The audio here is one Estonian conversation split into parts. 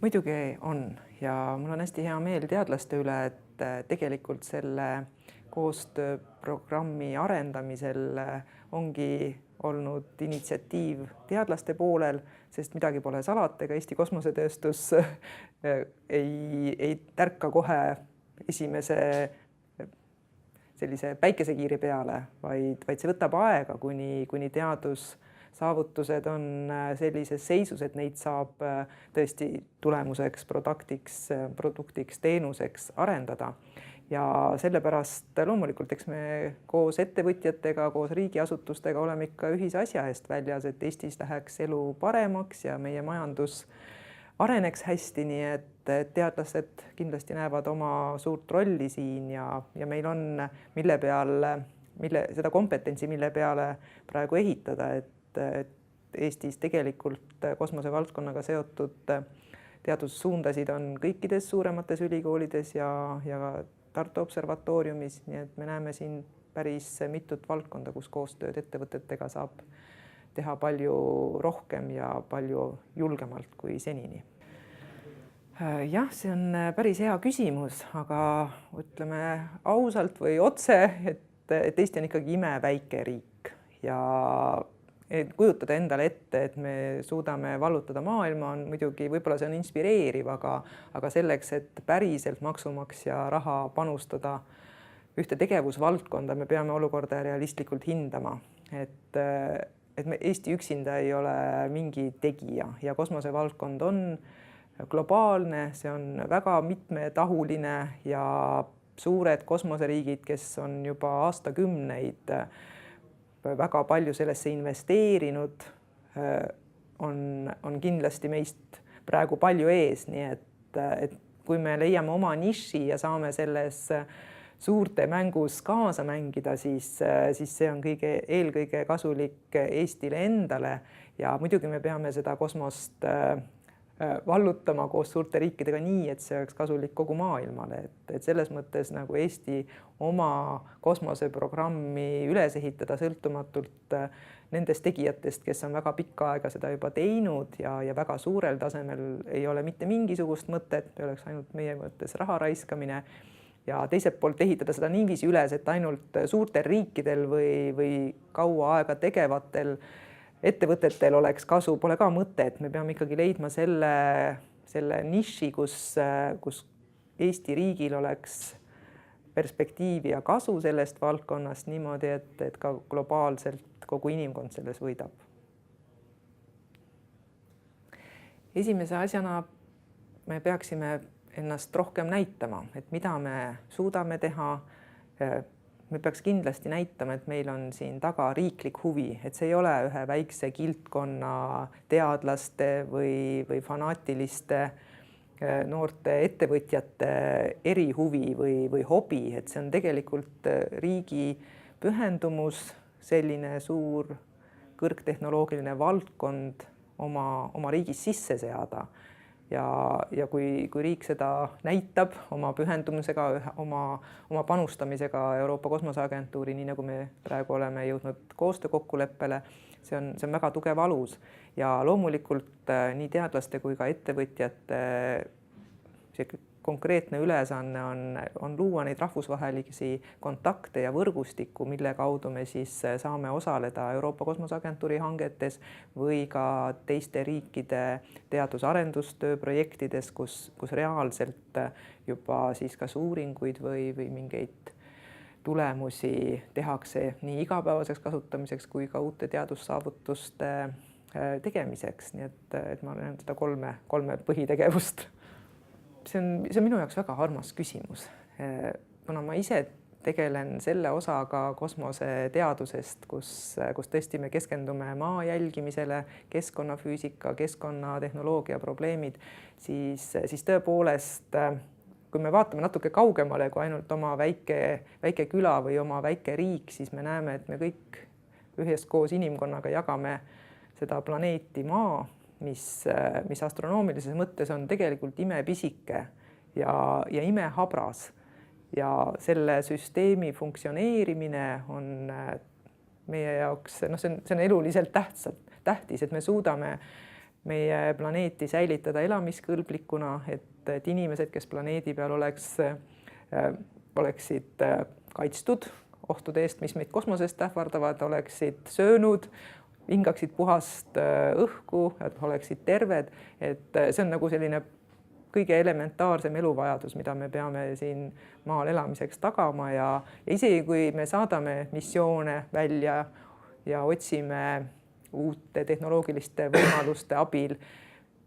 Muidugi on ja mul on hästi hea meel teadlaste üle, et tegelikult selle koostööprogrammi arendamisel ongi olnud initsiatiiv teadlaste poolel, sest midagi pole salata, ega Eesti kosmosetööstus ei tärka kohe esimese sellise päikesekiiri peale, vaid see võtab aega, kuni teadussaavutused on sellises seisus, et neid saab tõesti tulemuseks, produktiks, teenuseks arendada. Ja sellepärast loomulikult, eks me koos ettevõtjatega, koos riigiasutustega oleme ikka ühise asja eest väljas, et Eestis läheks elu paremaks ja meie majandus areneks hästi, nii et teadlased kindlasti näevad oma suurt rolli siin ja meil on seda kompetentsi, mille peale praegu ehitada, et Eestis tegelikult kosmosevaldkonnaga seotud teadussuundasid on kõikides suuremates ülikoolides ja Tartu observatooriumis, nii et me näeme siin päris mitut valdkonda, kus koostööd ettevõtetega saab teha palju rohkem ja palju julgemalt kui senini. Jah, see on päris hea küsimus, aga ütleme ausalt või otse, et Eesti on ikkagi imeväike riik ja kujutada endale ette, et me suudame vallutada maailma, on muidugi, võib-olla see on inspireeriv, aga selleks, et päriselt maksumaksja raha panustada ühte tegevusvaldkonda, me peame olukorda realistlikult hindama, et Eesti üksinda ei ole mingi tegija ja kosmosevaldkond on globaalne, see on väga mitmetahuline ja suured kosmoseriigid, kes on juba aastakümneid väga palju sellesse investeerinud, on kindlasti meist praegu palju ees, nii et kui me leiame oma niši ja saame selles suurte mängus kaasa mängida, siis see on eelkõige kasulik Eestile endale ja muidugi me peame seda kosmost vallutama koos suurte riikidega nii, et see oleks kasulik kogu maailmale, et selles mõttes nagu Eesti oma kosmoseprogrammi üles ehitada sõltumatult nendest tegijatest, kes on väga pikka aega seda juba teinud ja väga suurel tasemel ei ole mitte mingisugust mõtet, oleks ainult meie mõttes raha raiskamine ja teiselt poolt ehitada seda niiviisi üles, et ainult suurtel riikidel või kaua aega tegevatel ettevõtetel oleks kasu, pole ka mõtet, me peame ikkagi leidma selle niši, kus Eesti riigil oleks perspektiivi ja kasu sellest valdkonnast niimoodi, et ka globaalselt kogu inimkond selles võidab. Esimese asjana me peaksime ennast rohkem näitama, et mida me suudame teha. Me peaks kindlasti näitama, et meil on siin taga riiklik huvi, et see ei ole ühe väikse kildkonna teadlaste või fanaatiliste noorte ettevõtjate erihuvi või hobi, et see on tegelikult riigi pühendumus, selline suur kõrgtehnoloogiline valdkond oma riigis sisse seada. Ja kui riik seda näitab oma pühendumisega, oma panustamisega Euroopa Kosmoseagentuuri, nii nagu me praegu oleme jõudnud koostöökokkuleppele, see on väga tugev alus ja loomulikult nii teadlaste kui ka ettevõtjate konkreetne ülesanne on luua neid rahvusvahelisi kontakte ja võrgustikku, mille kaudu me siis saame osaleda Euroopa Kosmoseagentuuri hangetes või ka teiste riikide teadus-arendustöö projektides, kus reaalselt juba siis kas uuringuid või mingeid tulemusi tehakse nii igapäevaseks kasutamiseks kui ka uute teadussaavutuste tegemiseks. Nii et ma olen seda kolme põhitegevust. See on minu jaoks väga armas küsimus, kuna ma ise tegelen selle osaga kosmoseteadusest, kus tõesti me keskendume maa jälgimisele, keskkonnafüüsika, keskkonnatehnoloogia probleemid, siis tõepoolest, kui me vaatame natuke kaugemale kui ainult oma väike küla või oma väike riik, siis me näeme, et me kõik üheskoos inimkonnaga jagame seda planeeti Maa, mis astronoomilises mõttes on tegelikult imepisike ja imehabras ja selle süsteemi funktsioneerimine on meie jaoks, see on eluliselt tähtis, et me suudame meie planeeti säilitada elamiskõlblikuna, et inimesed, kes planeedi peal oleksid kaitstud ohtude eest, mis meid kosmosest ähvardavad, oleksid söönud, hingaksid puhast õhku, et oleksid terved, et see on nagu selline kõige elementaarsem eluvajadus, mida me peame siin maal elamiseks tagama ja isegi kui me saadame missioone välja ja otsime uute tehnoloogiliste võimaluste abil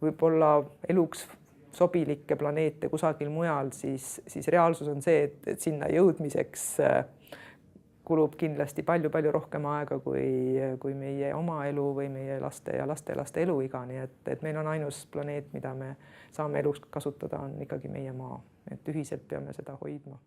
võib-olla eluks sobilikke planeete kusagil mujal, siis reaalsus on see, et sinna jõudmiseks kulub kindlasti palju-palju rohkem aega kui meie oma elu või meie laste ja lastelaste eluiga, nii et meil on ainus planeet, mida me saame eluks kasutada, on ikkagi meie maa, et ühiselt peame seda hoidma.